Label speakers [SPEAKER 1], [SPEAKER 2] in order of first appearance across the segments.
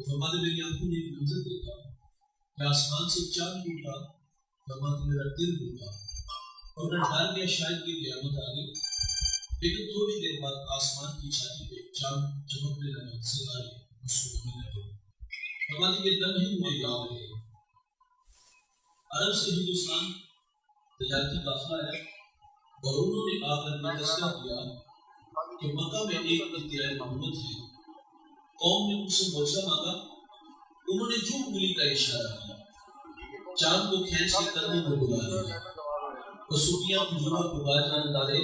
[SPEAKER 1] تو فرماتے میری آنکھوں نے ایک منظر دیکھا کہ آسمان سے چاند ٹوٹا، فرماتے میرا دل ٹوٹا اور میں ڈر گیا شاید کہ قیامت آ گئی۔ لیکن تھوڑی دیر بعد آسمان کی چھاتی پہ چاند چمکنے لگا، ستارے مسکرانے لگے۔ فرماتے یہ دم ہی مجھے یاد ہے، عرب سے ہندوستان تجارتی قافلہ ہے اور انہوں نے آ کر میں تذکرہ کیا کہ مکہ میں ایک اختیار محمد ہے۔ قوم نے مجھ سے معجزہ مانگا، انہوں نے جو انگلی کا اشارہ کیا چاند کو کھینچ کے قدموں میں بلا لیا، وہ سکیاں کھجوروں کو بال جان ڈالے،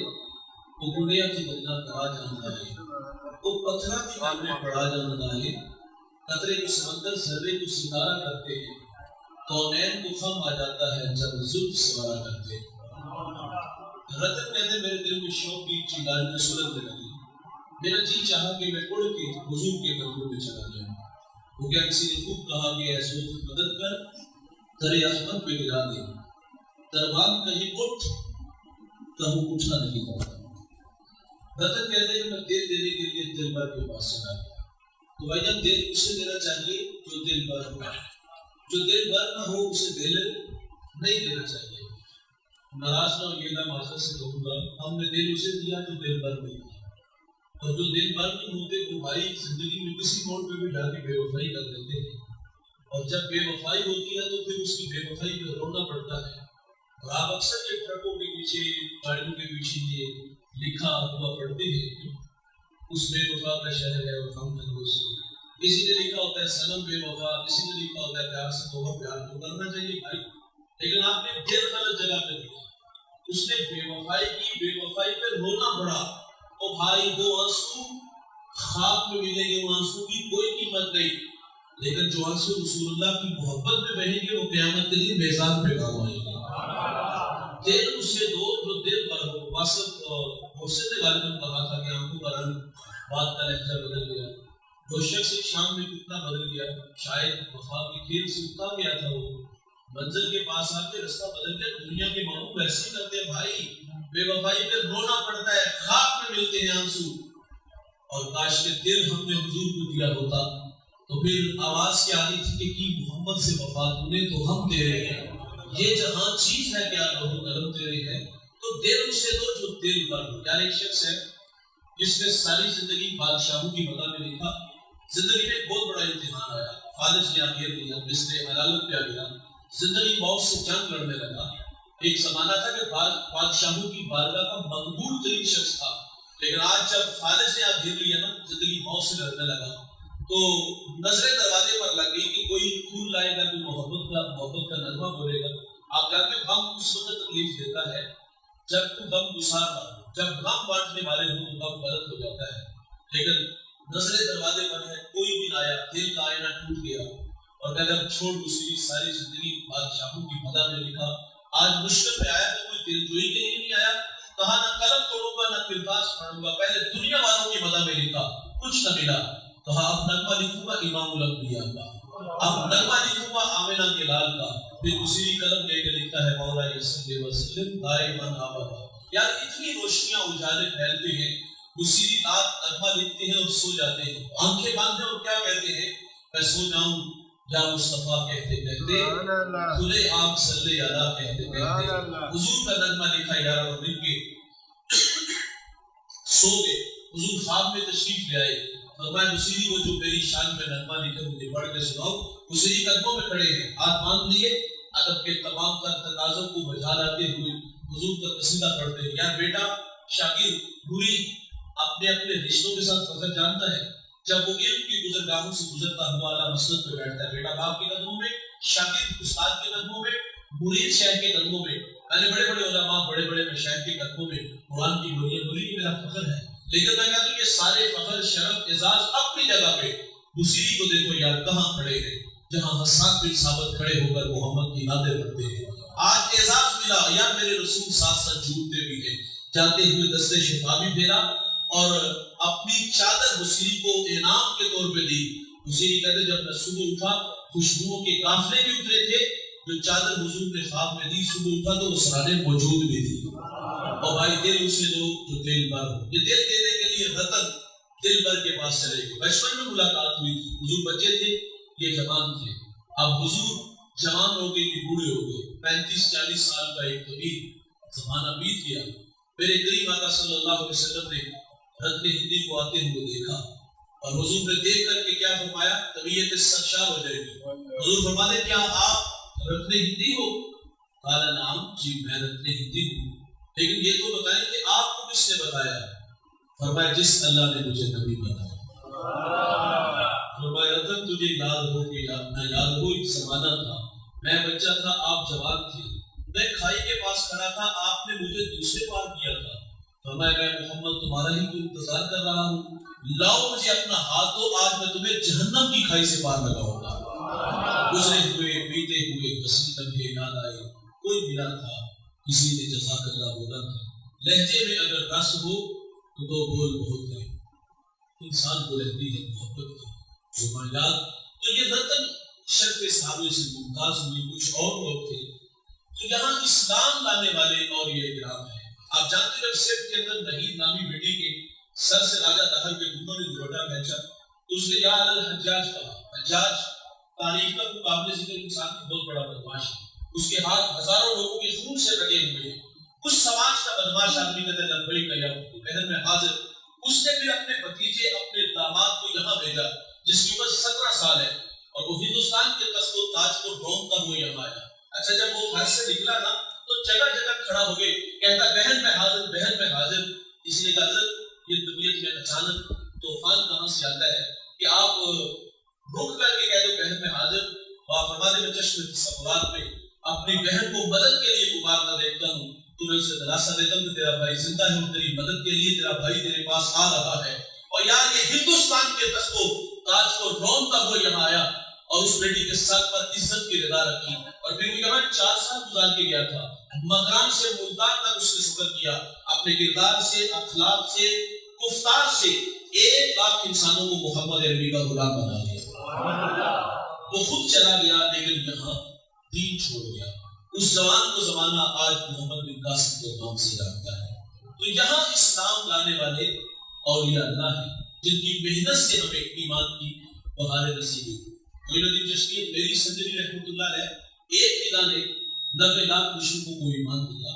[SPEAKER 1] وہ گڑیا کی بدنا کرا جان ڈالے، وہ پتھرا کی آگ میں پڑا جان ڈالے، قطرے کو سمندر ذرے کو ستارہ کرتے ہیں، کونین کو خم آ جاتا ہے جب زلف سوارا کرتے ہیں۔ رتن کہتے میرے دل میں شوق کی چنگاریاں سلگنے لگی، میرا جی چاہا کہ میں اڑ کے حضور کے قدموں میں چلا جاؤں۔ وہ کیا کسی نے خوب کہا کہ اے زلف مدد کر ترے احمد پہ گرا دے، دربان کہیں اٹھ کہوں اٹھا نہیں کرتا۔ رتن کہتے ہیں کہ میں دل دینے کے لیے دل بھر کے پاس چلا گیا۔ تو بھائی جب دل اسے دینا چاہیے جو دل بھر ہو، جو دل بھر نہ ہو اسے دل نہیں دینا چاہیے۔ ناراض نہ ہوئیے گا، معذرت سے کہوں گا ہم نے دل اسے دیا تو دل بھر نہیں دیا، اور جو دل بھر نہیں ہوتے وہ بھائی زندگی میں کسی موڑ پہ بھی جا کے بے وفائی کر دیتے ہیں، اور جب بے وفائی ہوتی ہے تو پھر اس کی بے وفائی پہ رونا پڑتا ہے۔ اور آپ اکثر یہ ٹرکوں کے پیچھے گاڑیوں کے پیچھے یہ لکھا ہوا پڑھتے ہیں اس بے وفا کا شہر ہے اور ہم دوست۔ کسی نے لکھا ہوتا ہے صنم بے وفا، کسی نے لکھا ہوتا ہے پیار سے بہت پیار تو کرنا چاہیے بھائی، لیکن آپ نے دل غلط جگہ پہ دیا۔ اس نے بے وفائی کی، بے وفائی پہ رونا پڑا۔ او بھائی وہ آنسو خواب میں ملیں گے، وہ آنسو کی کوئی قیمت نہیں، لیکن جو آنسو رسول اللہ کی محبت میں بہیں گے وہ قیامت کے دن میزان پہ کام آئیں گے۔ دل اسے دو جو دل پر ہو۔ واسط حسین نے غالباً کہا تھا کہ آنکھوں کا رنگ بات کا لہجہ بدل گیا، وہ شخص ایک شام میں کتنا بدل گیا، شاید وفا کی کھیل سے اٹھا گیا تھا، وہ منزل کے پاس آ کے رستہ بدل گیا۔ دنیا کے معروف ایسے کرتے ہیں بھائی، بے وفائی پہ رونا پڑتا ہے، خواب میں ملتے ہیں آنسو، اور کاش کے دل ہم نے حضور کو دیا ہوتا تو پھر آواز کیا آنی تھی کہ کی محمد سے وفا تو نے تو ہم تیرے ہیں، یہ جہاں چیز ہے کیا لہو قلم تیرے ہے، تو دل اسے دو جو دل پر ہو۔ یار ایک شخص ہے جس نے ساری زندگی بادشاہوں کی مدد میں لکھا، زندگی میں ایک بہت بڑا امتحان آیا، فالج نے گھیر لیا، مثل عدالت پہ گیا، زندگی موت سے جنگ لڑنے لگا۔ ایک زمانہ تھا کہ بادشاہوں کی بارگاہ کا مقبول ترین شخص تھا، لیکن آج جب فالج نے گھیر لیا نا، زندگی موت سے لڑنے لگا، تو نظریں دروازے پر لگ گئی کہ کوئی پھول لائے گا، کوئی محبت کا نغمہ بولے گا۔ آپ جانتے ہیں غم اس وقت تکلیف دیتا ہے جب تم غم گسار نہ ہو، جب غم بانٹنے والے ہو تو غم غلط ہو جاتا ہے، لیکن نظریں دروازے پر ہے، کوئی بھی آیا، دل کا آئینہ ٹوٹ گیا، اور اگر چھوڑ دوسری ساری زندگی بادشاہوں کی مدد میں لکھا، آج مشکل میں آیا تو کوئی دل جوئی کے لیے نہیں آیا، کہا نہ قلم توڑوں گا نہ کرتاس پڑھوں گا، پہلے دنیا والوں کی مدد میں لکھا، کچھ نہ ملا، کہا اب نغمہ لکھوں گا امام الانبیاء کا، اب نغمہ لکھوں گا آمنہ کے لال کا، پھر اسی قلم لے کے لکھتا ہے مولا صلی وسلم دائماً ابدا۔ یار اتنی روشنیاں اجالے پھیلتے ہیں، اسی رات نغمہ لکھتے ہیں اور سو جاتے ہیں، آنکھیں باندھے اور کیا کہتے ہیں، میں سو جاؤں یا مصطفیٰ کہتے کہتے، کھلے آنکھ صلی اللہ کہتے کہتے، حضور کا نغمہ لکھا یار اور لکھ کے سو گئے۔ حضور خواب میں تشریف لے آئے، فرمایا حسینی وہ جو میری شان میں نغمہ لکھے مجھے پڑھ کے سناؤ۔ حسینی قدموں میں کھڑے ہیں، ہاتھ باندھ لیے، ادب کے تمام تر تقاضوں کو بجا لاتے ہوئے حضور کا قصیدہ پڑھتے ہیں۔ یار بیٹا شاگرد گوری اپنے اپنے رشتوں کے ساتھ فخر جانتا ہے، جب وہ علم کی گزرگاہوں سے گزرتا ہوا اعلیٰ مسند پہ بیٹھتا ہے، بیٹا باپ کے قدموں میں، شاگرد استاد کے قدموں میں، مرید شیخ کے قدموں میں، میں نے بڑے بڑے علماء بڑے بڑے مشائخ کے قدموں میں قرآن کی گولیاں بولی کہ میرا فخر ہے، لیکن میں کہتا ہوں یہ سارے فخر شرف اعزاز اپنی جگہ پہ، اسی کو دیکھو یار کہاں کھڑے ہیں جہاں حسان بن ثابت کھڑے ہو کر محمد کی نعتیں پڑھتے ہیں۔ آج اعزاز ملا، یار میرے رسول ساتھ ساتھ جھوٹتے بھی ہیں، جاتے ہوئے دستے شفا بھی پھیرا اور اپنی چادر حسینی کو انعام کے طور پہ دی۔ حسینی کہتے جب میں صبح اٹھا خوشبوؤں کے قافلے بھی اترے تھے، جو چادر حضور نے خواب میں دی، صبح اٹھا تو وہ سرانے موجود بھی تھی۔ اور بھائی دل اسے دو جو دل بھر ہو، یہ دل دینے کے لیے رتن دل بھر کے پاس چلے گئے. بچپن میں ملاقات ہوئی تھی, حضور بچے تھے, یہ جوان تھے. اب حضور جوان ہو گئے کہ بوڑھے ہو گئے, 35-40 سال کا ایک طویل زمانہ بیت گیا. میرے کریم آقا صلی اللہ علیہ وسلم نے رتن ہندی کو آتے ہوئے دیکھا, اور حضور نے دیکھ کر کے کیا فرمایا, طبیعت سرشار ہو جائے گی. حضور فرماتے کیا آپ رتن ہندی ہو؟ قال نعم, جی میں رتن ہندی ہوں, لیکن یہ تو بتائیں کہ آپ کو کس نے بتایا؟ فرمایا جس اللہ نے مجھے نبی بتایا. فرمایا رتن تجھے یاد ہو کہ نہ یاد ہو, ایک زمانہ تھا میں بچہ تھا, آپ جوان تھے, میں کھائی کے پاس کھڑا تھا, آپ نے مجھے دوسرے پار کیا تھا. فرمایا میں محمد تمہارا ہی تو انتظار کر رہا ہوں, لاؤ مجھے اپنا ہاتھ دو, آج میں تمہیں جہنم کی کھائی سے پار لگاؤں گا. گزرے ہوئے بیتے ہوئے حسین لمحے یاد آئے, کوئی ملا تھا, کسی نے جزاک اللہ بولا تھا. لہجے میں اگر رس ہو تو دو بول بہت ہے, انسان کو رہتی ہے محبت کی زبانیات. تو یہ رتن شرف صحابہ سے ممتاز ہوئی, کچھ اور لوگ تھے. تو یہاں اسلام لانے والے اور یہ اکرام ہے. آپ جانتے ہیں سیف کے اندر نہید نامی بیٹی کے سر سے راجہ دہر کے گنوں نے دوپٹہ بھیجا, تو اس نے یا الحجاج کہا. حجاج تاریخ کا مقابلے سے انسان کا بہت بڑا بدماش ہے, اس کے ہاتھ ہزاروں لوگوں کے خون سے رگے ہوئے ہیں. اس سماج کا بدماش آدمی کہتے ہیں لبیک یا بہن میں حاضر. اس نے پھر اپنے بھتیجے اپنے داماد کو یہاں بھیجا جس کی عمر 17 سال ہے, اور وہ ہندوستان کے تخت و تاج کو ڈھونڈتا ہوا یہاں آیا. اچھا جب وہ گھر سے نکلا نا تو جگہ جگہ کھڑا ہو گئے, کہتا بہن میں حاضر, بہن میں حاضر. اس نے کہا یہ طبیعت میں اچانک طوفان کہاں سے آتا ہے کہ آپ رک کر کے کہہ دو بہن میں حاضر. آپ فرماتے میں چشم تصورات میں اپنی بہن کو مدد کے لیے پکارنا دیکھتا ہوں, تو میں اسے دلاسا دیتا ہوں کہ تیرا بھائی زندہ ہے, اور تیری مدد کے لیے تیرا بھائی تیرے پاس آ رہا ہے. اور یار یہ ہندوستان کے تخت و تاج کو ڈھونڈتا ہوا یہاں آیا, اور اس بیٹی کے سر پر عزت کی رضا رکھی, اور پھر وہ یہاں 4 سال گزار کے گیا تھا. مکران سے ملتان تک اس نے سفر کیا, اپنے کردار سے, اخلاق سے, گفتار سے 1 لاکھ انسانوں کو محمد عربی کا غلام بنا دیا. وہ خود چلا گیا لیکن یہاں دین چھوڑ گیا. اس جوان کو زمانہ آج محمد بن قاسم کے نام سے جانتا ہے. تو یہاں اسلام لانے والے اولیاء اللہ ہیں جن کی محنت سے ہمیں ایمان کی بہاریں نصیب ہوئی. معین الدین چشتی میری سنجری رحمۃ اللہ علیہ ایک نگاہ نے 90 لاکھ مشرکوں کو ایمان دیا.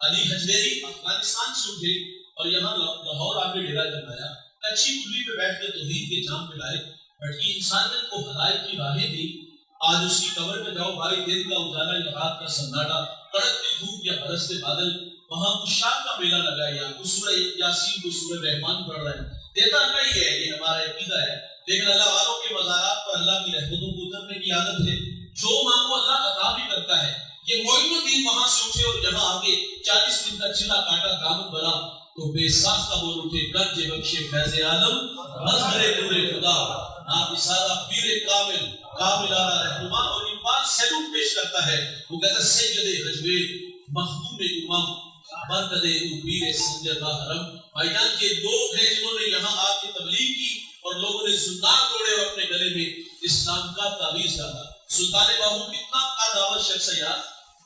[SPEAKER 1] علی حجویری افغانستان سے اٹھے اور یہاں لاہور آ کے ڈیرا جمایا, اچھی کلی پہ بیٹھ کے توحید کے جام پلائے, بڑی انسانیت کو ہدایت کی راہیں دی. آج اس کی قبر میں جاؤ بھائی, دن کا اجالا یا رات کا سناٹا, کڑکتی دھوپ یا برستے بادل, وہاں کشاک کا میلہ لگایا, اس سورہ یاسین کو سورہ رحمان پڑھ رہے ہیں. دیتا اللہ ہی ہے, یہ ہمارا عقیدہ ہے, لیکن اللہ والوں کے مزارات پر اللہ کی رحمتوں کو اترنے کی عادت ہے. جو مانگو اللہ عطا بھی کرتا ہے. یہ معین الدین وہاں سے اٹھے اور یہاں آگے 40 دن کا چلا کاٹا دامن بنا, تو بے ساختہ بول اٹھے گنج بخشے فیض عالم مظہر نور خدا, نابسادہ پیر کامل کاملانہ رہنما. اور یہ بات سیلوٹ پیش کرتا ہے, وہ کہتا ہے سید حجویر مخدوم امام برکدے پیر سنجدہ حرم. بھائی جان یہ لوگ ہیں جنہوں نے یہاں آ کے تبلیغ کی, اور لوگوں نے سلطان توڑے اور اپنے گلے میں اسلام کا تعویذ ڈالا. سلطان باہو کتنا قدامت شخص ہے یار,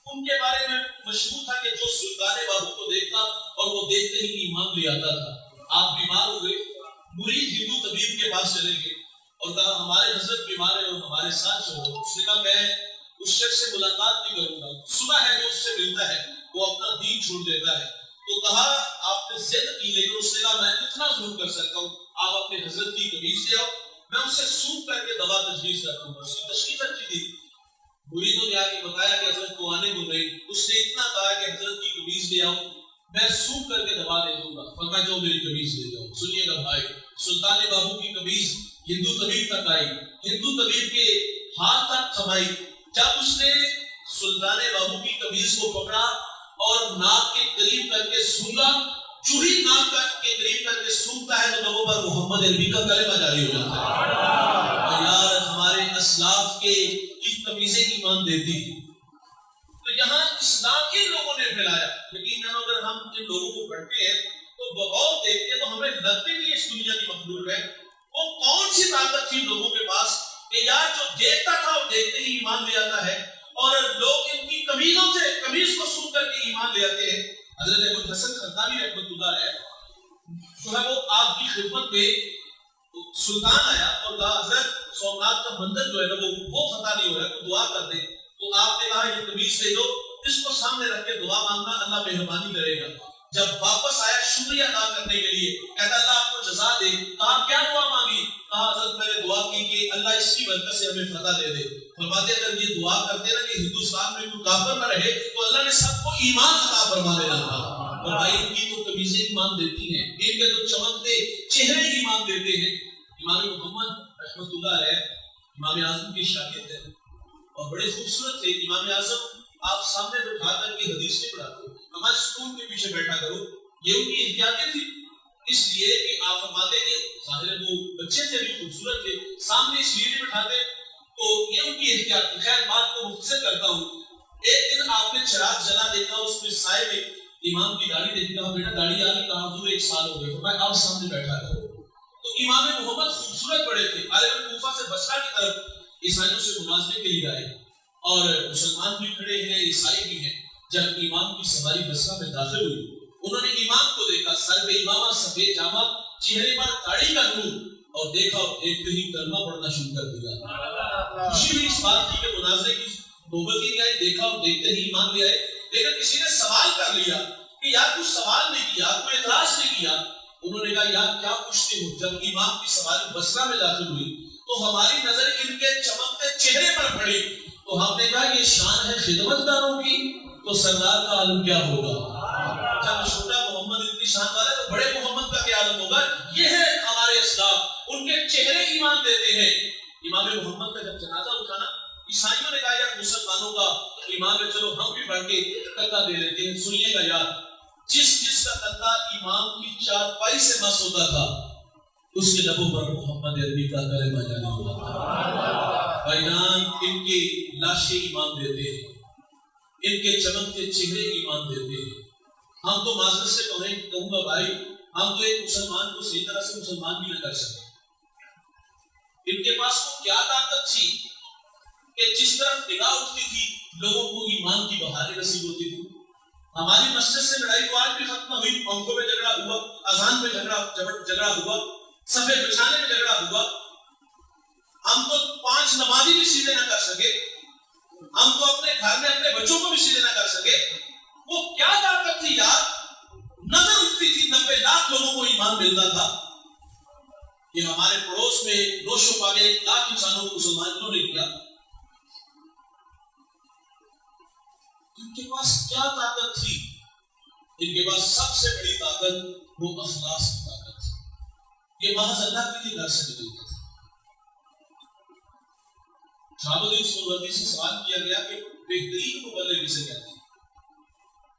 [SPEAKER 1] ان کے بارے میں مشہور تھا کہ جو سلطان باہو کو دیکھتا اور وہ دیکھتے ہی ایمان لے آتا تھا. آپ بیمار ہوئے, مرید ہندو طبیب کے پاس چلے گئے اور کہا ہمارے حضرت بیمار ہے اور ہمارے ساتھ چلو. اس نے کہا میں اس شخص سے ملاقات نہیں کروں گا, سنا ہے جو اس سے ملتا ہے وہ اپنا دین چھوڑ دیتا ہے. تو کہا آپ نے ضد کی, لیکن اس نے کہا میں اتنا ضرور کر سکتا ہوں, آپ اپنے حضرت کی قمیض لے آؤ, میں اسے سونپ کر کے دوا تجویز رکھوں گا. اس کی تشخیص اچھی تھی. مریدوں نے آ کے بتایا کہ حضرت کو آنے کو نہیں, اس نے اتنا کہا کہ حضرت کی قمیض لے آؤ, میں سونپ کر کے دوا دے دوں گا. فرمایا جو میری قمیض لے جاؤ. سنیے گا بھائی, سلطان باہو کی قمیض ہندو طبیب تک آئی, ہندو طبیب کے ہاتھ تک تھمائی. جب اس نے سلطان باہو کی قمیض کو پکڑا اور ناک کے قریب کر کے سونگا, جو ہی ناک کے قریب کر کے سونگتا ہے تو لوگوں پر محمد عربی کا کلمہ جاری ہو جاتا ہے. اور یار ہمارے اسلاف کے قمیضیں ایمان دیتی تھی. تو یہاں اسلام ان لوگوں نے پھیلایا, لیکن اگر ہم ان لوگوں کو پڑھتے ہیں تو بغور دیکھتے ہیں تو ہمیں لگتے نہیں اس دنیا کی مخلوق ہے. وہ کون سی طاقت تھی لوگوں کے پاس کہ یار جو دیکھتا تھا وہ دیکھتے ہی ایمان لے آتا ہے, اور لوگ ان کی قمیض کو سن کر کے ایمان لے آتے ہیں. حضرت ابو الحسن خطابی رحمۃ اللہ علیہ تو ہے وہ آپ کی خدمت میں سلطان آیا اور کہا حضرت سومناتھ کا مندر جو ہے نا وہ فتح نہیں ہو رہا ہے، تو دعا کر دیں. تو آپ نے کہا یہ قمیص لے لو، اس کو سامنے رکھ کے دعا مانگنا، اللہ مہربانی کرے گا. جب واپس آیا شکریہ ادا کرنے کے لیے، کہتا اللہ آپ کو جزا دے. کہا کیا دعا مانگی؟ کہا حضرت میں نے دعا کی کہ اللہ اس کی برکت سے ہمیں فتح دے دے. فرماتے اگر یہ دعا کرتے نا کہ ہندوستان میں کوئی کافر نہ رہے تو اللہ نے سب کو ایمان عطا فرما دینا تھا. اور بھائی ان کی تو قمیصیں ایمان دیتی ہیں، ان کے تو چمکتے چہرے ایمان دیتے ہیں. امام محمد رحمۃ اللہ علیہ امام اعظم کی شاگرد ہیں اور بڑے خوبصورت تھے. امام اعظم آپ سامنے بٹھا کر کے حدیث نہیں پڑھاتے، ہمارے سکول کے پیچھے بیٹھا کرو. یہ ان کی احتیاطیں تھی، اس لیے کہ آپ فرماتے کہ ظاہر وہ بچے تھے بھی خوبصورت تھے، سامنے اس لیے نہیں بٹھاتے. تو یہ ان کی احتیاط تھی. خیر بات کو مختصر کرتا ہوں. ایک دن آپ نے چراغ جلا دیکھا، اس میں سائے میں امام کی داڑھی دیکھی. کہا بیٹا داڑھی آ گئی؟ کہا حضور 1 سال ہو گئے. فرمایا آپ سامنے بیٹھا کرو. تو امام محمد خوبصورت بڑے تھے. غالباً کوفہ سے بصرہ کی طرف عیسائیوں سے مناظرے کے لیے آئے اور مسلمان بھی کھڑے ہیں، عیسائی بھی ہیں. جب امام کی سواری بصرہ میں داخل ہوئی، انہوں نے امام کو دیکھا، سر پہ امامہ، سفید جامہ، چہرے پر داڑھی کا نور، اور دیکھا اور ایک ہی کلمہ پڑھنا شروع کر دیا. خوشی ہوئی اس بات کی کہ مناظرے کی نوبت ہی نہیں آئی. دیکھا اور دیکھتے ہی ایمان لے آئے. لیکن کسی نے سوال کر لیا کہ یار کچھ سوال نہیں کیا، کوئی اعتراض نہیں کیا. انہوں نے کہا یار کیا پوچھتے ہو؟ جب امام کی سواری بصرہ میں داخل ہوئی تو ہماری نظر ان کے چمکتے چہرے پر پڑی، تو ہم نے کہا یہ شان ہے خدمت داروں کی، تو سردار کا عالم کیا ہوگا؟ جب چھوٹا محمد اتنی شان والا ہے تو بڑے محمد کا کیا عالم ہوگا؟ یہ ہے ہمارے اسلام. ان کے چہرے ایمان دیتے ہیں. امام محمد کا جب جنازہ اٹھانا، عیسائیوں نے کہا یار مسلمانوں کا امام ہے، چلو ہم بھی بڑھ کے کندھا دے دیتے ہیں. سنیے گا یار، جس کا کندھا امام کی چارپائی سے مس ہوتا تھا اس کے لبوں پر محمد عربی کا کلمہ جاری ہوا تھا. بھائیان ان کی لاشیں ایمان دیتے ہیں، ان کے چمکتے چہرے ایمان دیتے ہیں. ہم تو معذرت سے کہوں گا بھائی، ہم تو ایک مسلمان کو صحیح طرح سے مسلمان بھی نہ کر سکے. ان کے پاس وہ کیا طاقت تھی کہ جس طرف نگاہ اٹھتی تھی لوگوں کو ایمان کی بہاریں نصیب ہوتی تھی. ہماری مسجد سے لڑائی تو آج بھی ختم نہ ہوئی. پنکھوں پہ جھگڑا ہوا، اذان پہ جھگڑا ہوا، صفے بچھانے پہ جھگڑا ہوا. ہم تو 5 نمازی بھی سیدھے نہ کر سکے، ہم تو اپنے گھر میں اپنے بچوں کو بھی سیدھے نہ کر سکے. وہ کیا طاقت تھی یار؟ نظر اٹھتی تھی 90 لاکھ لوگوں کو ایمان ملتا تھا. یہ ہمارے پڑوس میں نوشو پاگے 1 لاکھ انسانوں کو مسلمان انہوں نے کیا. ان کے پاس کیا طاقت تھی؟ ان کے پاس سب سے بڑی طاقت وہ اخلاص کی طاقت تھی. یہ محض اللہ کے لیے گھر سے نکلتا تھا. شہاب الدین سہروردی سے سوال کیا گیا کہ بہترین مبلغ کسے کہتے ہیں؟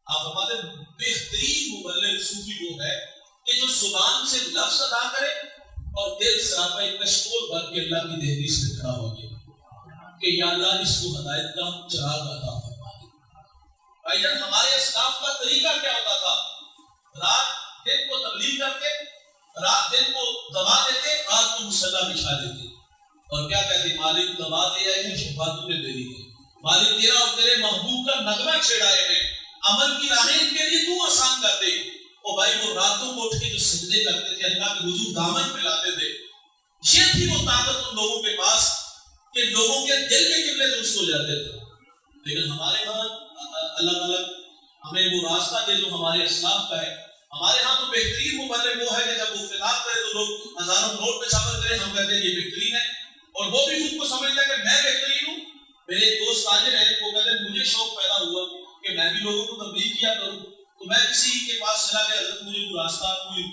[SPEAKER 1] آپ ہمارے بہترین مبلغ صوفی وہ ہے کہ جو زبان سے لفظ ادا کرے اور دل سراپا ایک کشکول بھر کے اللہ کی دہلیز میں کھڑا ہو گیا کہ یا اللہ اس کو ہدایت کا چراغ عطا فرما دے. بھائی جان ہمارے اسلاف کا طریقہ کیا ہوتا تھا؟ رات دن کو تبلیغ کرتے، رات دن کو دوا دیتے، رات کو مصلی بچھا دیتے اور کیا کہتے؟ مالک دوا دے آئے ہیں، شفا تو نے دے دی ہے. مالک تیرا اور تیرے محبوب کا نغمہ چھیڑائے ہیں، عمل کی راہیں ان کے لیے تو آسان کر دے. اور بھائی وہ راتوں کو اٹھ کے جو سجدے کرتے تھے، اللہ کے حضور دامن پھیلاتے تھے. یہ تھی وہ طاقت ان لوگوں کے پاس کہ لوگوں کے دل کے قبلے درست ہو جاتے تھے. لیکن ہمارے ہاں الگ الگ ہمیں وہ راستہ دے جو ہمارے اسلاف کا ہے. ہمارے ہاں تو بہترین مبلغ وہ ہے کہ جب وہ خطاب کرے تو لوگ ہزاروں نوٹ نشاور کریں، ہم کہتے ہیں یہ بہترین ہے، اور وہ بھی خود کو سمجھتا ہے کہ میں بہترین ہوں. میرے ایک دوست تاجر ہیں، وہ کہتے ہیں مجھے شوق پیدا ہوا کہ میں بھی لوگوں کو تبلیغ کیا کروں. تو میں کسی کے پاس چلا گیا، حضرت مجھے کوئی راستہ کوئی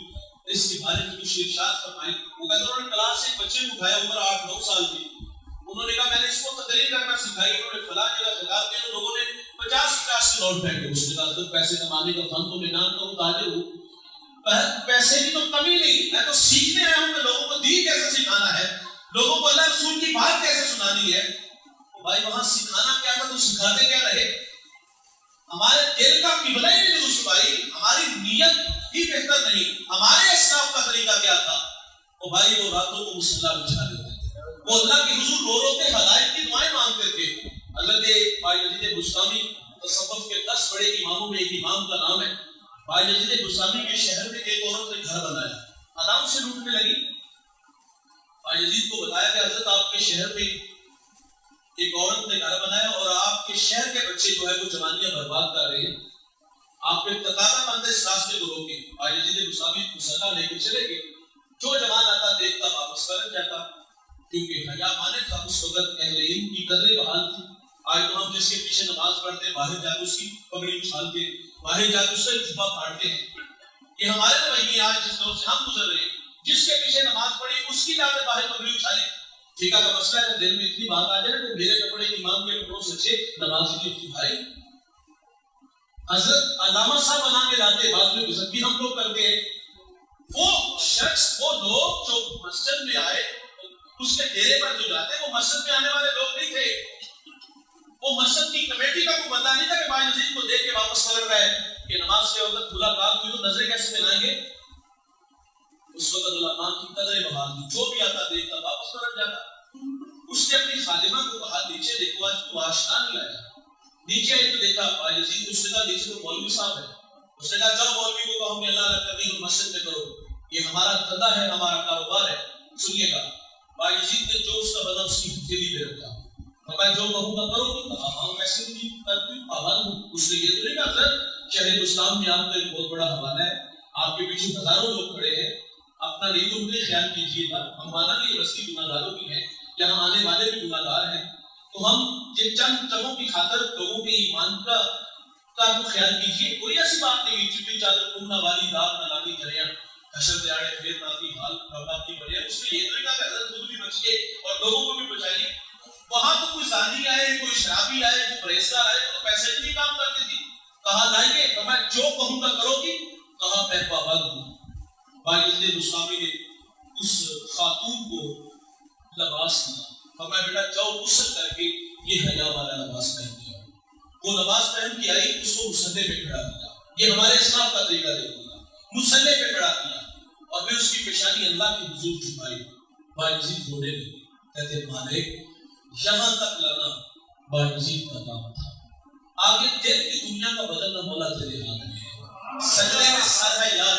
[SPEAKER 1] اس کے بارے میں کچھ ارشاد فرمائیں. وہ کہتے ہیں انہوں نے کلاس سے ایک بچے کو اٹھایا، عمر 8-9 سال کی. انہوں نے کہا میں نے اس کو تقریر کرنا سکھائی. انہوں نے فلاں جگہ خطاب کیا تو لوگوں نے 50 کے نوٹ پھینکے. اس نے کہا پیسے کمانے کا فن تو میں جانتا ہوں، تاجر ہوں، پیسے کی تو کمی نہیں، میں تو سیکھنے آیا ہوں کہ لوگوں کو دین کیسے سکھانا ہے، لوگوں کو اللہ رسول کی بات کیسے سنانی ہے. بھائی وہاں سکھانا کیا تھا تو سکھاتے کیا رہے؟ ہمارے دل کا قبلہ ہی نہیں درست بھائی، ہماری نیت ہی بہتر نہیں. ہمارے اسلاف کا طریقہ کیا تھا؟ وہ بھائی وہ راتوں کو مصلی بچھا دیتے تھے، وہ اللہ کے حضور رو رو کے ہدایت کی دعائیں مانگتے تھے. حضرت بھائی یزید بستامی تصوف کے 10 بڑے اماموں میں ایک امام کا نام ہے، بھائی یزید بستامی کے شہر میں ایک عورت نے گھر بنایا، آرام سے لوٹنے لگی۔ بھائی یزید کو بتایا کہ حضرت آپ کے شہر میں ایک عورت نے گھر بنایا اور آپ کے شہر کے بچے جو ہے وہ جوانیاں برباد کر رہے ہیں، آپ نے تقاضا بند ہے اس راستے کو روکے۔ بھائی یزید بستامی مسلح لے کے چلے گئے، جو جوان آتا دیکھتا واپس پلٹ جاتا، کیونکہ حیا مانے تھا اس وقت اہل علم کی قدریں بحال تھی۔ آج تو ہم جس کے پیچھے نماز پڑھتے ہیں باہر جا کے اس کی پگڑی اچھالتے ہیں، باہر جا کے اس کا جبہ پھاڑتے ہیں، یہ ہمارے رویے آج جس دور سے ہم گزر رہے ہیں، جس کے پیچھے نماز پڑھی اس کی جا کے باہر پگڑی اچھالے۔ فقہ کا مسئلہ ہے، دل میں اتنی بات آ جائے کہ میرے کپڑے امام کے کپڑوں سے اچھے نماز کی تھی۔ بھائی حضرت علامہ صاحب بنا کے لاتے، بعد میں گزرتی ہم لوگ کرتے ہیں۔ وہ شخص، وہ لوگ جو مسجد میں آئے، اس کے ڈیرے پر جو جاتے وہ مسجد میں آنے والے لوگ نہیں تھے، وہ مسجد کی کمیٹی کا کوئی بندہ نہیں تھا کہ بھائی یزید کو دیکھ کے واپس پلٹ گئے کہ نماز کے وقت ملاقات ہوئی تو نظریں کیسے ملائیں گے۔ اس وقت علماء کی قدریں بحال تھی، جو بھی آتا دیکھتا واپس پلٹ جاتا۔ اس نے اپنی خادمہ کو کہا نیچے دیکھو آج تو آشنا نہیں آیا۔ نیچے آئی تو دیکھا بھائی یزید، اس نے کہا نیچے تو مولوی صاحب ہے۔ اس نے کہا جاؤ مولوی کو کہو کہ اللہ اللہ کرنی ہو مسجد میں کرو، یہ ہمارا دھندا ہے، ہمارا کاروبار ہے۔ سنیے گا بھائی یزید نے جو اس کا بنا اس کی ہتھیلی میں رکھا، میں جو کہوں گا کرو گے، کہا ہاں ویسے بھی پابند ہوں۔ اس نے یہ تو نہیں کہا حضرت شہر اسلام میں آپ کا ایک بہت بڑا حوالہ ہے، آپ کے پیچھے ہزاروں لوگ کھڑے ہیں، اپنا نہیں تو انہیں خیال کیجیے گا، ہم مانا کہ یہ بستی گناہ گاروں کی ہے، یہاں آنے والے بھی گناہ گار ہیں، تو ہم یہ چند چموں کی خاطر لوگوں کے ایمان کا خیال کیجیے۔ کوئی ایسی بات نہیں، چٹی چادر کننا والی دار نہ لانی جھریاں، حشر دیاڑے پھر ناتی حال پربات کی بڑھیا۔ اس نے یہ تو کہا کہ حضرت خود بھی بچیے اور لوگوں کو بھی بچائیے۔ وہاں تو کوئی زانی آئے، کوئی شرابی آئے، کوئی پرہیزگار آئے، تو پیسے کے لیے کام کرتے تھے۔ کہا لائیے، میں جو کہوں گا کرو گی، کہا میں پابند ہوں۔ بھائی یزید بستامی نے اس خاتون کو لباس دیا، فرمایا بیٹا جاؤ غسل کر کے یہ حیا والا لباس پہن کے آؤ۔ وہ لباس پہن کے آئی، اس کو مصلے پہ کھڑا کیا۔ یہ ہمارے اسلام کا طریقہ دیکھنا، مصلے پہ کھڑا کیا اور پھر اس کی پیشانی اللہ کے حضور جھکائی۔ بھائی یزید رونے لگے، کہتے مالک یہاں تک لانا بھائی یزید کا کام تھا، آگے دل کی دنیا کا بدلنا مولا تیرے ہاتھ میں ہے۔ سجدے میں سر ہے یار،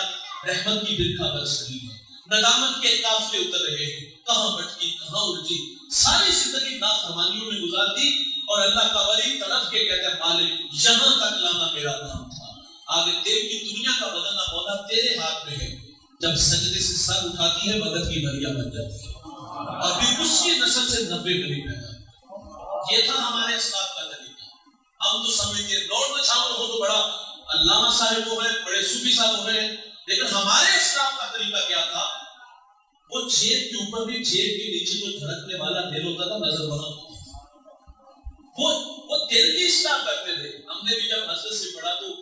[SPEAKER 1] رحمت کی برکھا برس رہی ہے، ندامت کے قافلے اتر رہے ہیں، کہاں بھٹکی کہاں الجھی، ساری زندگی نافرمانیوں میں گزار دی، اور اللہ کا ولی طرف کے کہتے ہیں مالک یہاں تک لانا میرا کام تھا، آگے دل کی دنیا کا بدلنا مولا تیرے ہاتھ میں ہے۔ جب سجدے سے سر اٹھاتی ہے مدد کی دریا بن جاتی ہے، اور پھر اس کی نسل سے 90 نبی پیدا ہوتے۔ یہ تھا ہمارے اسلاف کا طریقہ۔ ہم تو سمجھتے ہیں دوڑ چھاؤ ہو تو بڑا علامہ صاحب ہو گئے، بڑے صوفی صاحب ہو گئے، لیکن ہمارے اسلاف کا طریقہ کیا تھا؟ وہ جیب کے اوپر بھی جیب کے نیچے جو دھڑکنے والا دل ہوتا تھا نظر وہاں ہوتا تھا، وہ دل کی اصلاح کرتے تھے۔ ہم نے بھی جب حضرت سے پڑھا تو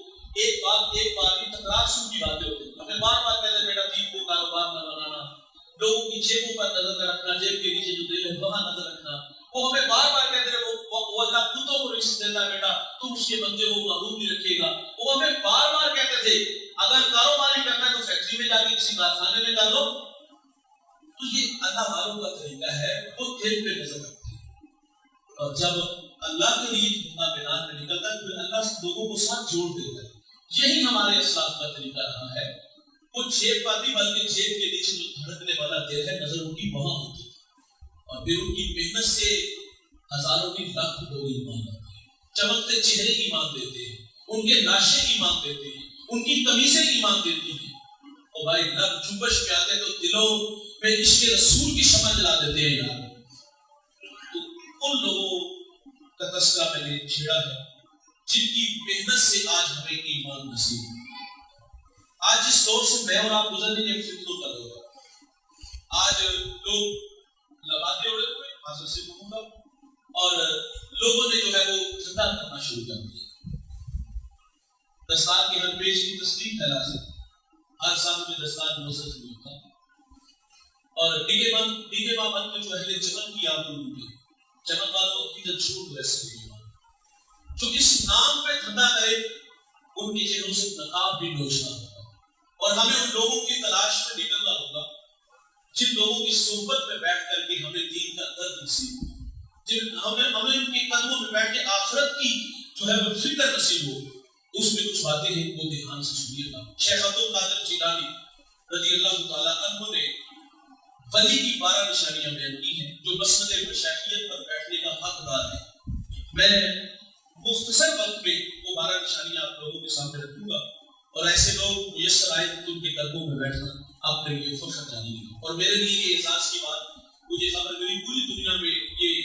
[SPEAKER 1] ایک بار کی تکرار سن کی باتیں ہوتی تھی، ہمیں بار بار کہتے بیٹا دین کو کاروبار نہ بنانا، لوگوں کی جیبوں پر نظر نہ رکھنا، جیب کے نیچے جو دل ہے وہاں نظر رکھنا۔ وہ ہمیں بار بار کہتے رہے وہ اللہ کتوں کو رزق دیتا ہے بیٹا، تم اس کے بندے وہ معلوم نہیں رکھے گا۔ وہ ہمیں بار بار کہتے تھے اگر کاروباری کرنا ہے تو فیکٹری میں جا کے کسی کارخانے میں ڈالو۔ تو یہ اللہ والوں کا طریقہ ہے، وہ دل پہ نظر رکھتے ہیں، اور جب اللہ کے لیے بندہ میدان میں نکلتا ہے تو اللہ لوگوں کو ساتھ جوڑ دیتا ہے۔ یہی ہمارے اسلاف کا طریقہ رہا ہے۔ وہ جیب پر نہیں بلکہ جیب کے نیچے جو دھڑکنے والا دل ہے نظر ان کی وہاں ہوتی ہے، اور پھر ان کی محنت سے ہزاروں کی لاکھ لوگ ایمان لاتے ہیں، چمکتے چہرے ایمان دیتے ہیں، ان کے لاشیں ایمان دیتے ہیں، ان کی قمیصیں ایمان دیتی ہیں۔ اور بھائی نب جنبش پہ آتے تو دلوں میں عشق رسول کی شمع جلا دیتے ہیں یار۔ تو ان لوگوں کا تذکرہ میں نے چھیڑا ہے جن کی محنت سے آج ہمیں ایمان نصیب ہے۔ آج جس دور سے میں اور آپ گزر رہے ہیں فکروں کا دور ہے۔ آج لوگ لباتے اڑے ہوئے، حاضر سے کہوں گا، اور لوگوں نے جو ہے وہ دھندا کرنا شروع کر دیا۔ دستار کے ہر پیج کی تصدیق ہے لازم، ہر سال میں دستار موثر نہیں ہوتا، اور ڈیگے بابت میں جو اہل چمن کی آپ لوگوں کے چمن والوں عقیدت چھوٹ ویسے نہیں ہوا، جو اس نام پہ دھندا کرے ان کے چہروں سے نقاب بھی نوچنا ہوگا، اور ہمیں ان لوگوں کی تلاش میں نکلنا ہوگا جن لوگوں کی صحبت میں بیٹھ کر کے ہمیں دین کا درد نصیب ہو، ہمیں ان کے قدموں میں بیٹھ کے آخرت کی جو ہے وہ فکر نصیب ہو۔ اس میں کچھ باتیں ہیں وہ دھیان سے سنیے گا۔ شیخ عبد القادر جیلانی رضی اللہ تعالیٰ عنہ نے ولی کی 12 نشانیاں بیان کی ہیں جو مسند مشائخیت پر بیٹھنے کا حقدار ہے۔ میں مختصر وقت میں وہ 12 نشانیاں آپ لوگوں کے سامنے رکھوں گا، اور ایسے لوگ میسر آئے تو ان کے قدموں میں بیٹھنا آپ کے لیے فخر جانی ہے۔ اور میرے لیے یہ احساس کی بات، مجھے خبر میری پوری دنیا میں یہ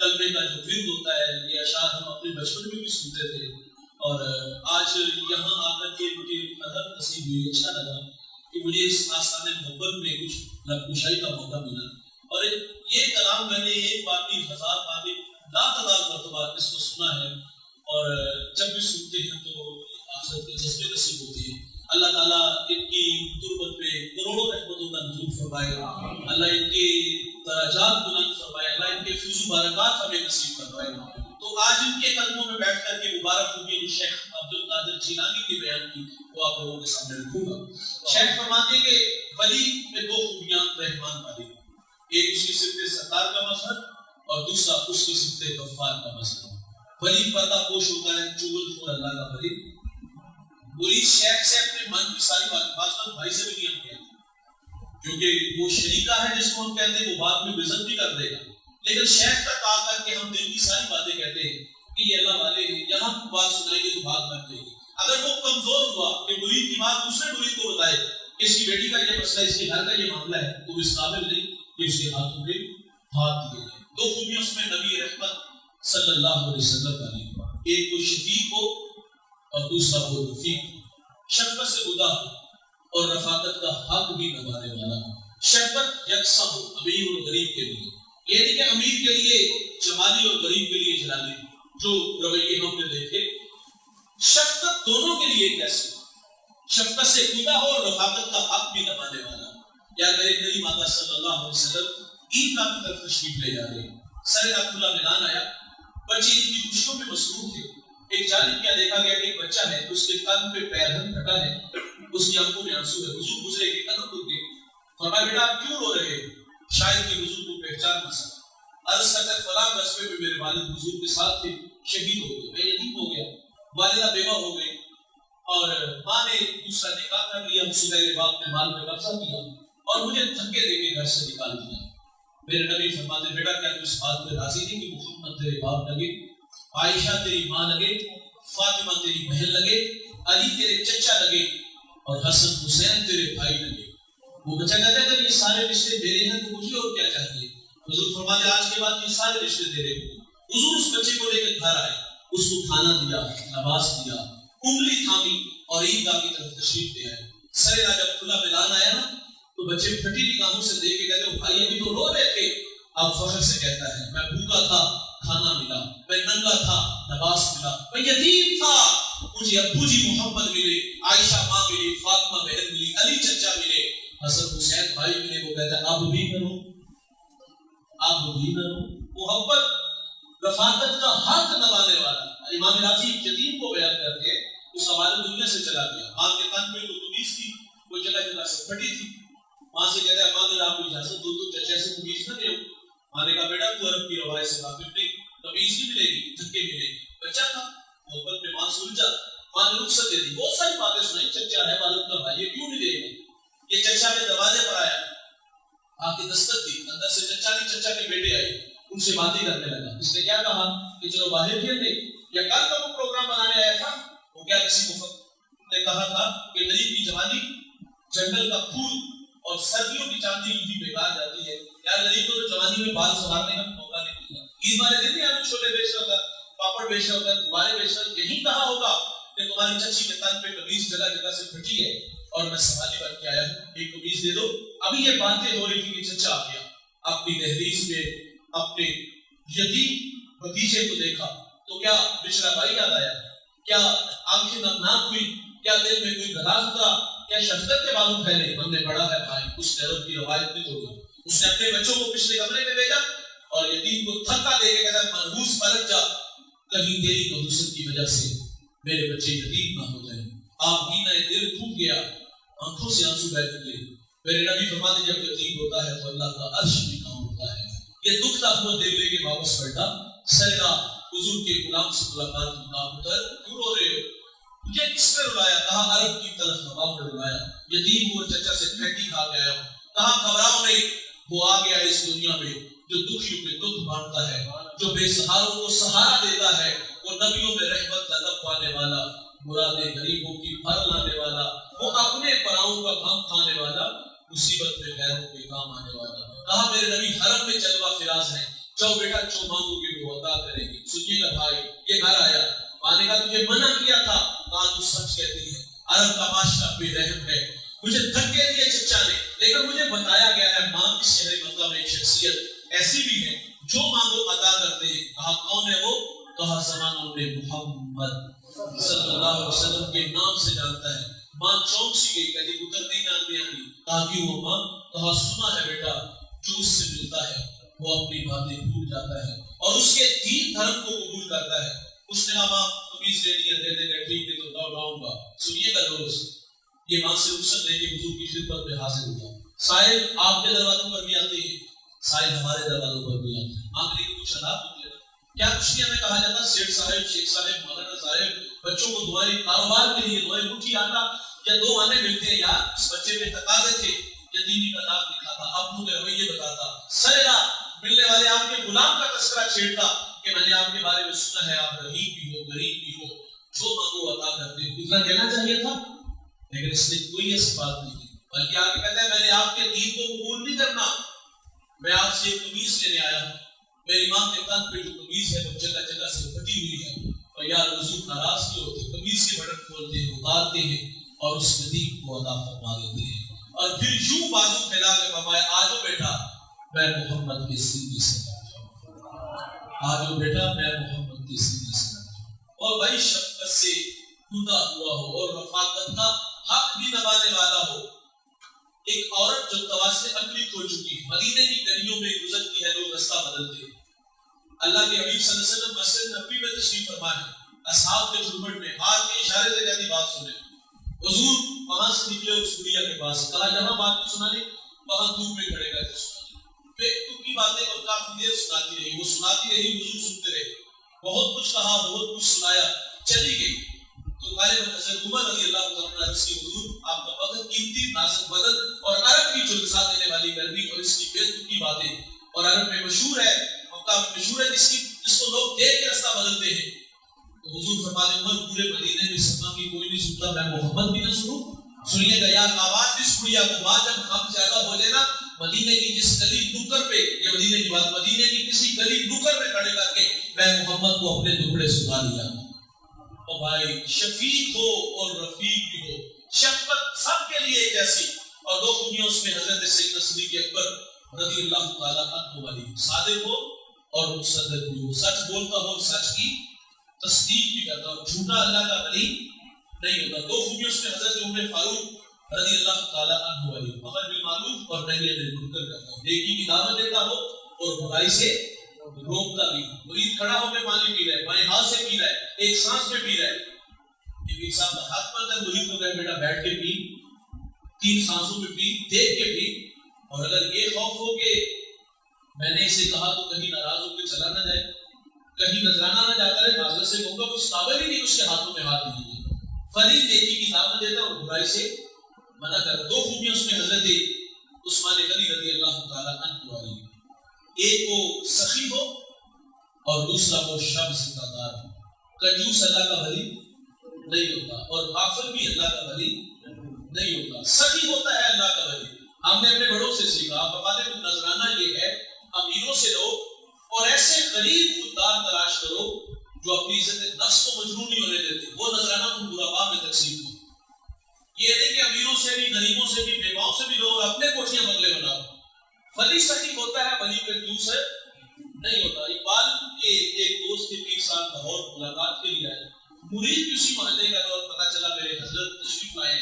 [SPEAKER 1] کلمے کا جو ورد ہوتا ہے، یہ اشعار ہم اپنے بچپن میں بھی سنتے تھے، اور آج یہاں آ کر کے مجھے قدر نصیب ہوئی، اچھا لگا کہ مجھے اس آستان محبت میں کچھ لبکشائی کا موقع ملا، اور یہ کلام میں نے ایک بار نہیں 1000 بار نہیں لاتعداد مرتبہ اس کو سنا ہے، اور جب بھی سنتے ہیں تو آخرت کے جذبے نصیب ہوتے ہیں۔ اللہ تعالیٰ ان کی تربت پہ کروڑوں رحمتوں کا نزول فرمائے، اللہ ان کے درجات بلند فرمائے، اللہ ان کے فیض و برکات ہمیں نصیب فرمائے۔ تو آج ان کے قدموں میں بیٹھ کر کے مبارک ہوگی شیخ عبد القادر جیلانی کے بیان کی وہ آپ لوگوں کے سامنے رکھوں گا۔ شیخ فرماتے ہیں کہ ولی میں 2 خوبیاں رحمان والی، ایک اس کی صفت ستار کا مظہر اور دوسرا اس کی صفت غفار کا مظہر۔ ولی پردہ پوش ہوتا ہے، چغل خور اللہ کا ولی۔ مرید شیخ سے اپنے من کی ساری بات بھائی سے بھی نہیں ہم کہتے، کیونکہ وہ شریکہ ہے جس کو ہم کہتے ہیں، وہ بعد میں عزت بھی کر دے گا، لیکن شیخ تک آ کر کے ہم دل کی ساری باتیں کہتے ہیں کہ یہ اللہ والے ہیں، یہاں بات سنائیں گے تو بات بن جائے گی۔ اگر وہ کمزور ہوا کہ مرید کی بات دوسرے مرید کو بتائے کہ اس کی بیٹی کا یہ مسئلہ، اس کے گھر کا یہ معاملہ ہے، تو اس قابل نہیں کہ اس کے ہاتھوں پہ ہاتھ دیے جائے۔ 2 خوبیاں اس میں نبی رحمت صلی اللہ علیہ وسلم کا نہیں، ایک کوئی شفیق ہو اور دوسرا وہ رفیق، شفقت سے خدا اور رفاقت کا حق بھی نبھانے والا۔ شفقت یکساں ہو امیر اور غریب کے لیے، یہ نہیں کہ امیر کے لیے جمالی اور غریب کے لیے جلالی، جو رویے ہم نے دیکھے۔ شفقت دونوں کے لیے کیسے، شفقت سے خدا ہو اور رفاقت کا حق بھی نبھانے والا۔ یا میرے نبی ماتا صلی اللہ علیہ وسلم عید گاہ کی طرف تشریف لے جا رہے ہیں، سر عبداللہ میدان آیا، بچے عید کی خوشیوں میں مصروف تھے۔ ایک جانب کیا دیکھا گیا کہ ایک بچہ ہے، اس کے کان پہ پیرہن پھٹا ہے، اس کی آنکھوں میں آنسو ہے۔ حضور گزرے کے قدم رک گئے، فرمایا بیٹا آپ کیوں رو رہے ہو؟ شاید کہ حضور کو پہچان نہ سکا۔ عرض کرتا ہے فلاں قصبے میں میرے والد حضور کے ساتھ تھے، شہید ہو گئے، میں یتیم ہو گیا، والدہ بیوہ ہو گئی، اور ماں نے دوسرا نکاح کر لیا، سغیر باپ نے مال پہ قبضہ کیا اور مجھے دھکے دے کے گھر سے نکال دیا۔ میرے نبی فرماتے بیٹا کیا تو اس بات پہ راضی نہیں کہ محمد تیرے باپ لگے، عائشہ تیری ماں لگے، فاطمہ تیری بہن لگے، علی تیرے چچا لگے اور حسن حسین تیرے بھائی لگے۔ وہ بچہ کہتا ہے اگر یہ سارے رشتے تیرے ہیں تو مجھے اور کیا چاہیے؟ حضور فرماتے آج کے بعد یہ سارے رشتے تیرے ہیں۔ حضور اس بچے کو لے کے گھر آئے، اس کو کھانا دیا، لباس دیا، انگلی تھامی اور عیدگاہ کی طرف تشریف لے آئے۔ سرے جب کھلا میدان آیا نا تو بچے پھٹی نگاہوں سے دیکھ کے کہتے ہیں بھائی ابھی تو رو رہے تھے، اب فخر سے کہتا ہے میں بھوکا تھا کھانا ملا، میں ننگا تھا لباس ملا، میں یتیم تھا مجھے ابو جی محمد ملے، عائشہ ماں ملی، فاطمہ بہن ملی، علی چچا ملے، حسن حسین بھائی ملے۔ وہ کہتا ہے اب بھی کروں، اب بھی کروں۔ محبت رفاقت کا حق نبھانے والا۔ امام رافی یتیم کو بیان کر کے اس حوالے دنیا سے چلا گیا، ماں کے تن پہ تو قمیض تھی وہ جگہ جگہ سے پھٹی تھی، ماں سے کہتا ہے ماں اگر آپ کو اجازت دو تو چچا سے قمیض نہ دے۔ ماں نے کہا بیٹا تو عرب کی روایت سے واقف نہیں، قمیض نہیں ملے گی، دھکے ملے گی۔ بچہ تھا محبت میں ماں سلجھا، ماں نے رخصت دے دی، بہت ساری باتیں سنائی، چچا ہے والد کا بھائی، یہ کیوں نہیں دے گا؟ یہ چچا کے دروازے پر آیا، آ کے دستک دی، اندر سے چچا کے بیٹے آئے، ان سے باتیں کرنے لگا۔ اس نے کیا کہا کہ چلو باہر کھیلنے، یا کل کا وہ پروگرام بنانے آیا تھا، وہ کیا کسی مفت نے کہا تھا کہ غریب کی جوانی جنگل کا پھول اور سردیوں کی چاندی بھی بیکار جاتی ہے، یار غریب کو تو جوانی میں بال سنوارنے کا موقع نہیں ملتا۔ عید والے دن بھی ہمیں چھولے بیچ رہا ہوتا، پاپڑ بیچ رہا ہوتا، غبارے بیچ رہا ہوتا، یہی کہا ہوگا کہ تمہاری چچی کے تن پہ قمیض جگہ جگہ سے پھٹی ہے اور میں سنبھالنے بن کے آیا ہوں، ایک قمیض دے دو۔ ابھی یہ باتیں ہو رہی تھی کہ چچا آ گیا، اپنی دہلیز میں اپنے یتیم بھتیجے کو دیکھا تو کیا بچڑا بھائی یاد آیا، کیا آنکھیں نمناک ہوئی، کیا دل میں کوئی گھراس اترا، کیا شفقت کے بالوں پھیلے؟ ہم نے پڑھا ہے بھائی اس نے عرب کی روایت بھی توڑی، اس نے اپنے بچوں کو پچھلے کمرے میں بھیجا اور یتیم کو تھکا دے کے کہتا منحوس پلٹ جا، کہیں تیری نحوست کی وجہ سے میرے بچے یتیم نہ ہو جائیں۔ آپ مینہ دل ٹوٹ گیا، آنکھوں سے آنسو بہہ نکلے۔ میرے نبی فرماتے جب یتیم ہوتا ہے تو اللہ کا عرش بھی کام ہوتا ہے۔ یہ دکھتا ہوا دل لے کے واپس پلٹا، سرا حضور کے غلام سے ملاقات کی کام اتر، کیوں رو رہے ہو؟ تجھے کس پہ رلایا؟ کہا عرب کی تلخ ہوا میں رلایا، یتیم ہوا چچا سے پھینٹی کھا کے آیا ہوں۔ کہا گھبراؤ نہیں، وہ آ گیا اس دنیا میں جو دکھیوں میں دکھ بانٹتا ہے، جو بے سہاروں کو سہارا دیتا ہے، وہ نبیوں میں رحمت کا لب پانے والا، مرادیں غریبوں کی بھر لانے والا، وہ اپنے پراؤں کا غم کھانے والا، مصیبت میں غیروں کے کام آنے والا۔ کہا میرے نبی حرم میں جلوہ فراز ہیں، جاؤ بیٹا جو مانگو گے وہ عطا کریں گے۔ سنیے گا بھائی، یہ گھر آیا، آنے کا تجھے منع کیا تھا، کہا تو سچ کہتی ہے، عرب کا بادشاہ بے رحم ہے، مجھے دھکے دیے چچا نے، لیکن مجھے بتایا گیا ہے ماں کی شہر مکہ میں ایک شخصیت ایسی بھی ہے جو مانگو عطا کرتے ہیں۔ کہا کون ہے وہ؟ کہا زمانوں میں محمد صلی اللہ علیہ وسلم کے نام سے جانتا ہے۔ ماں چونک سی گئی، کہتی پتر نہیں جانتے ہیں۔ کہا کیوں ہو ماں؟ کہا سنا ہے بیٹا جو اس سے ملتا ہے وہ اپنی باتیں بھول جاتا ہے اور اس کے دین دھرم کو قبول کرتا ہے۔ اس نے کہا ماں تمیز لے لیا، دے دے گا، ٹھیک ہے تو لاؤں گا۔ سنیے گا دوست، یہ ماں سے رخصت لے کے حضور کی خدمت میں حاضر ہوا۔ سائل آپ کے دروازوں پر بھی آتے ہیں، سائل ہمارے دروازوں پر بھی آتے ہیں۔ آخری کچھ حالات ہوتے ہیں، کیا کچھ نہیں ہمیں کہا جاتا سیٹ صاحب، شیخ صاحب، مولانا صاحب، بچوں کو دعائیں کاروبار کے لیے دعائیں مٹھی آتا یا دو آنے ملتے ہیں، یار اس بچے میں تقاضے تھے، یہ دینی کتاب دکھاتا، اپنوں کے رویے بتاتا، سرا ملنے والے آپ کے غلام کا تذکرہ چھیڑتا کہ میں نے آپ کے بارے میں سنا ہے آپ رحیم بھی ہو، غریب بھی ہو، جو مانگو عطا کرتے ہو۔ اتنا کہنا چاہیے تھا، لیکن اس نے کوئی ایسی بات نہیں کی، بلکہ آگے کہتا ہے میں نے آپ کے دین کو قبول نہیں کرنا، میں آپ سے ایک قمیض لینے آیا ہوں، میری ماں کے تن پہ جو قمیض ہے وہ جگہ جگہ سے پھٹی ہوئی ہے، اور یار حضور ناراض نہیں ہوتے، قمیض کے بٹن کھولتے ہیں، اتارتے ہیں اور اس ندیم کو عطا فرما دیتے ہیں، اور پھر یوں بازو پھیلا کے فرمایا آجو بیٹا میں محمد کے سینے سے آجو بیٹا میں محمد کے سینے سے۔ اور بھائی شفقت سے ٹوٹا ہوا ہو اور رفاقت کا حق بھی نبھانے والا ہو۔ ایک عورت جو تواسے عقلی کھو چکی ہے، مدینے کی گلیوں میں گزرتی ہے، لوگ رستہ بدلتے ہیں۔ اللہ کے حبیب صلی اللہ علیہ وسلم مسجد نبوی میں تشریف فرما ہے، اصحاب کے جھرمٹ میں ہاتھ کے اشارے سے کہتی بات سنیں۔ حضور وہاں سے نکلے اس بڑھیا کے پاس، کہا یہاں بات نہیں سنانی، وہاں دور میں کھڑے کر کے سنانی۔ پھر کی باتیں اور کافی دیر سناتی رہی، وہ سناتی رہی، حضور سنتے رہے، بہت کچھ کہا، بہت کچھ سنایا، چلی گئی۔ تو غالب حضرت عمر رضی اللہ تعالیٰ عنہ سے حضور آپ کا وقت قیمتی، نازک بدن اور عرب کی جلسہ دینے والی گرمی اور اس کی بے تکی باتیں، اور عرب میں مشہور ہے، مکہ میں مشہور ہے جس کو لوگ دیکھ کے راستہ بدلتے ہیں۔ تو حضور فرماتے عمر پورے مدینے میں سلمان کی کوئی نہیں سنتا، میں محمد بھی نہ سنوں؟ سنیے گا یار آواز بھی سنیا کو ماں جب ہم زیادہ ہو جائے نا، مدینے کی جس گلی نکر پہ، یہ مدینے کی بات، مدینے کی کسی گلی نکر پہ کھڑے کر کے میں محمد کو اپنے ٹکڑے سنا دیا۔ اور بھائی شفیق ہو اور رفیق بھی ہو، شفقت سب کے لیے جیسی، اور دو خوبیاں اس میں حضرت سیدنا صدیق اکبر رضی اللہ تعالیٰ عنہ والی، صادق ہو اور مصدق بھی ہو، سچ بولتا ہو، سچ کی تصدیق بھی کرتا ہو، جھوٹا اللہ کا ولی نہیں ہوتا۔ دو خوبیاں اس میں حضرت عمر فاروق رضی اللہ تعالیٰ عنہ والی، امر بالمعروف اور نہی عن المنکر کرتا ہو، نیکی کی دعوت دیتا ہو اور برائی سے روکتا بھی۔ مرید کھڑا ہو کے پانی پی رہا ہے، بائیں ہاتھ سے پی رہا ہے، ایک سانس میں پی رہا ہے، ایک صاحب کا ہاتھ پکڑ کر مرید کو کہے بیٹا بیٹھ کے پی، 3 سانسوں میں پی، دیکھ کے پی، اور اگر یہ خوف ہو کہ میں نے اسے کہا تو کہیں ناراض ہو کے چلا نہ جائے، کہیں نذرانہ نہ جاتا رہے، معذرت سے کہوں گا کچھ قابل ہی نہیں اس کے ہاتھوں میں ہاتھ دیجیے۔ فلی نیکی کی دعوت دیتا اور برائی سے منع کرتا۔ دو خوبیاں اس میں حضرت عثمان غنی رضی اللہ تعالیٰ عنہ والی، ایک وہ سخی ہو اور دوسرا وہ شب زندہ دار ہو۔ کنجوس اللہ کا ولی نہیں ہوتا اور غافل بھی اللہ کا ولی نہیں ہوتا، سخی ہوتا ہے اللہ کا ولی۔ ہم نے اپنے بڑوں سے سیکھا، آپ بتاتے ہیں نذرانہ یہ ہے امیروں سے لو اور ایسے غریب خوددار تلاش کرو جو اپنی عزت نفس کو مجروح نہیں ہونے دیتے، وہ نذرانہ تم غربا میں تقسیم ہو۔ یہ نہیں کہ امیروں سے بھی، غریبوں سے بھی، بیواؤں سے بھی لو اور اپنے کوٹھیاں بنگلے بناؤ۔ ولی سخی ہوتا ہے، ولی کنجوس ہے نہیں ہوتا۔ اقبال کے ایک دوست کے 20 سال لاہور ملاقات کے لیے آئے، مرید کسی محلے کا اور پتہ چلا میرے حضرت تشریف لائے،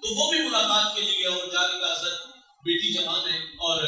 [SPEAKER 1] تو وہ بھی ملاقات کے لیے اور جا کے حضرت بیٹی جوان ہے اور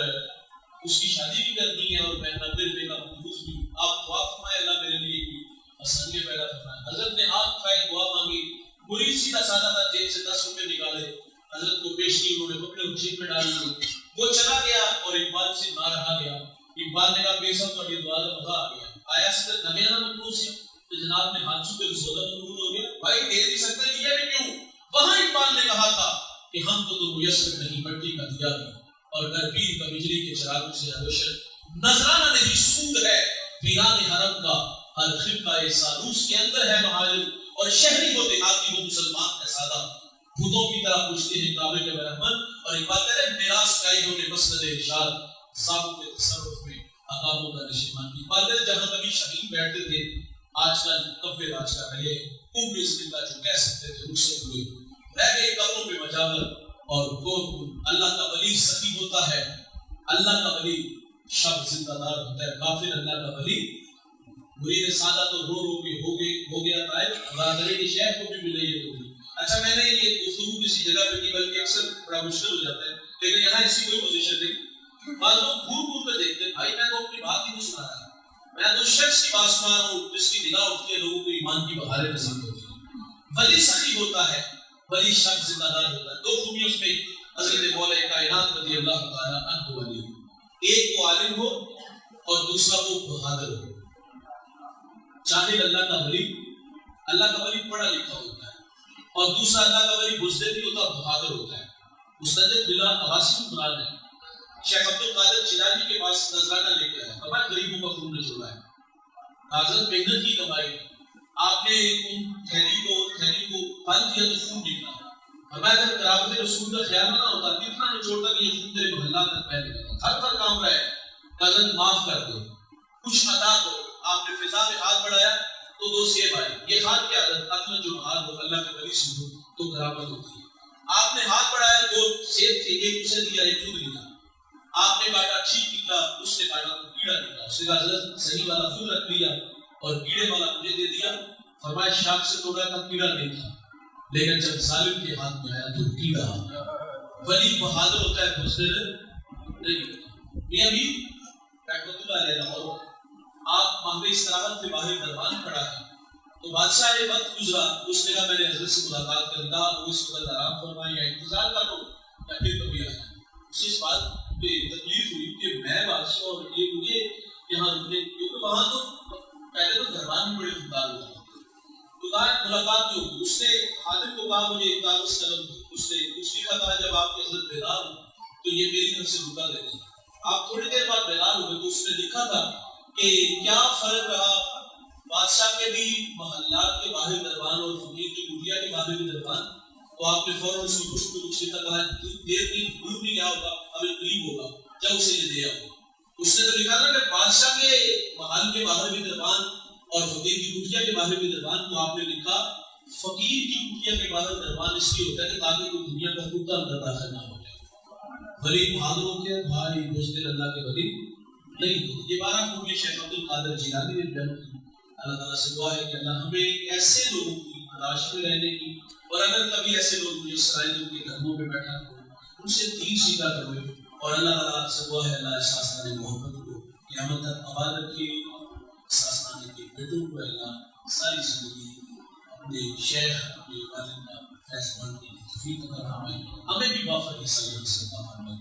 [SPEAKER 1] اس کی شادی بھی کرنی ہے اور میں نبر بیگا محفوظ بھی، آپ دعا فرمائے اللہ میرے لیے بھی آسانیاں پیدا فرمائے۔ حضرت نے ہاتھ اٹھائے، دعا مانگی، مرید سیدھا سادہ تھا، جیب سے 10 روپے نکالے، حضرت کو پیش کی، انہوں نے کپڑے جیب میں ڈال دیے، وہ چلا گیا اور اقبال سے نہ رہا گیا۔ اقبال نے کہا بے شک تھوڑی دعا کا مزہ آ گیا، آیا صدر نمیاں نہ مقبوس ہے، تو جناب نے ہاتھ چھو کے سودا قبول ہو گیا. بھائی دے نہیں سکتا دیا بھی کیوں؟ وہاں اقبال نے کہا تھا کہ ہم کو تو میسر نہیں مٹی کا دیا بھی اور در پیر کا بجلی کے چراغوں سے روشن. نذرانہ نہیں سود ہے ویران حرم کا ہر خطہ سالوس کے اندر ہے مہاجر. اور شہری ہو دیہاتی ہو مسلمان ہے سادہ بتوں کی طرح پوچھتے ہیں کعبے کے برہمن. اور ایک بات ہے میراث کا انہوں نے مسند ارشاد صاحب کے تصرف میں عقابوں کا نشیمان کی. والد جہاں کبھی شہید بیٹھتے تھے آج کل کبے راج کر رہے کوبری زندہ جو کہہ سکتے تھے اس سے ہوئے رہ گئے قبروں پہ مجاور. اور اللہ کا ولی سخی ہوتا ہے, اللہ کا ولی شب زندہ دار ہوتا ہے. کافر اللہ کا ولی مرید سادہ تو رو رو کے ہو گیا طائب برادری کے شہر کو بھی ملے یہ ہوگی. اچھا میں نے یہ گفتگو کسی جگہ پہ کی بلکہ اکثر بڑا مشکل ہو جاتا ہے لیکن یہاں اس کی کوئی پوزیشن نہیں. بعض لوگ گھور گھور پہ دیکھتے ہیں بھائی میں تو اپنی بات ہی نہیں سنا رہا, میں تو شخص کی بات سنا رہا ہوں جس کی نگاہ اٹھتی ہے لوگوں کو ایمان کی بہاریں نصیب ہوتی ہیں. ولی سخی ہوتا ہے, ولی شخص زندہ دار ہوتا ہے. دو خوبی اس میں حضرت مولا کائنات رضی اللہ تعالیٰ عنہ ولی, ایک وہ عالم ہو اور دوسرا وہ بہادر ہو. چاہے اللہ کا ولی پڑھا لکھا ہوتا ہے اور دوسرا اللہ کا ولی بزدل بھی ہوتا ہے, بہادر ہوتا ہے. مستجد بلا عواصم مراد ہے. شیخ عبد القادر جیلانی کے پاس نذرانہ لے کے آیا, فرمایا غریبوں کا خون نچوڑا ہے, حضرت محنت کی کمائی, آپ نے ان تھیلی کو پھل دیا تو خون نکلا. فرمایا اگر قرابت رسول کا خیال نہ ہوتا کتنا نچوڑتا کہ یہ خون تیرے محلہ تک پھیل گیا. ہر کام رہے حضرت معاف کر دو, کچھ عطا کرو. آپ نے فضا میں ہاتھ بڑھایا تو دو سیب آئے. یہ ہاتھ کیا عقل جو ہاتھ ہو اللہ کے ولی سے ہو تو قرابت ہوتی ہے. آپ نے ہاتھ بڑھایا دو سیب تھے, ایک اسے دیا ایک خود لیا. آپ نے کاٹا ٹھیک نکلا, اس نے کاٹا تو کیڑا نکلا. اس نے کہا حضرت صحیح والا خود رکھ لیا اور کیڑے والا مجھے دے دیا. فرمایا شاخ سے توڑا تھا کیڑا نہیں تھا لیکن جب ظالم کے ہاتھ میں آیا تو کیڑا آ گیا. ولی بہادر ہوتا ہے بزدل نہیں ہوتا. میاں بھی رحمۃ اللہ علیہ لاہور آپ مانگے استراحت کے باہر دربان کھڑا ہے تو بادشاہ یہ وقت گزرا. اس نے کہا میں نے حضرت سے ملاقات کر دا وہ اس وقت آرام فرمائے یا انتظار کرو یا پھر کبھی آیا. اس بات پہ تکلیف ہوئی کہ میں بادشاہ اور یہ مجھے یہاں رکنے, کیونکہ وہاں تو پہلے تو دربان بھی بڑے خوددار ہوتے تھے. تو کہا ملاقات جو ہوئی, اس نے خادم کو کہا مجھے ایک کاغذ قلم, اس نے کچھ لکھا تھا جب آپ کی حضرت بیدار ہو تو یہ میری طرف سے رکا دیتے ہیں. آپ تھوڑی دیر بعد بیدار ہوئے تو اس نے لکھا تھا کہ کیا فرق رہا بادشاہ کے بھی محلات کے باہر دربان اور فقیر کی کٹیا کے باہر بھی دربان. تو آپ نے فوراً اس کی پشت پہ کچھ لکھا, کہا دیر نہیں دور نہیں کیا ہوگا ابھی قریب ہوگا جب اسے یہ دے آؤ. اس نے تو لکھا نا کہ بادشاہ کے محل کے باہر بھی دربان اور فقیر کی کٹیا کے باہر بھی دربان. تو آپ نے لکھا فقیر کی کٹیا کے باہر دربان اس لیے ہوتا ہے کہ تاکہ کوئی دنیا کا کتا اندر داخل نہ ہو جائے. ولی بہادر ہوتے ہیں بھائی بزدل اللہ کے ولی نہیں ہوتے. یہ 12 خوبی شیخ عبد القادر جیلانی نے بیان کی. اللہ تعالیٰ سے دعا ہے کہ اللہ ہمیں ایسے لوگوں کی تلاش میں رہنے کی, اور اگر کبھی ایسے لوگ جو سرائے ان کے گھروں میں بیٹھا ہو ان سے دین سیکھا کرے. اور اللہ تعالیٰ سے دعا ہے اللہ احساس خان محمد کو قیامت تک آباد رکھے. احساس خان کے بیٹوں کو اللہ ساری زندگی اپنے شیخ اپنے والد کا فیض بن کے توفیق عطا فرمائے. ہمیں بھی وافر حصہ سے عطا فرمائے.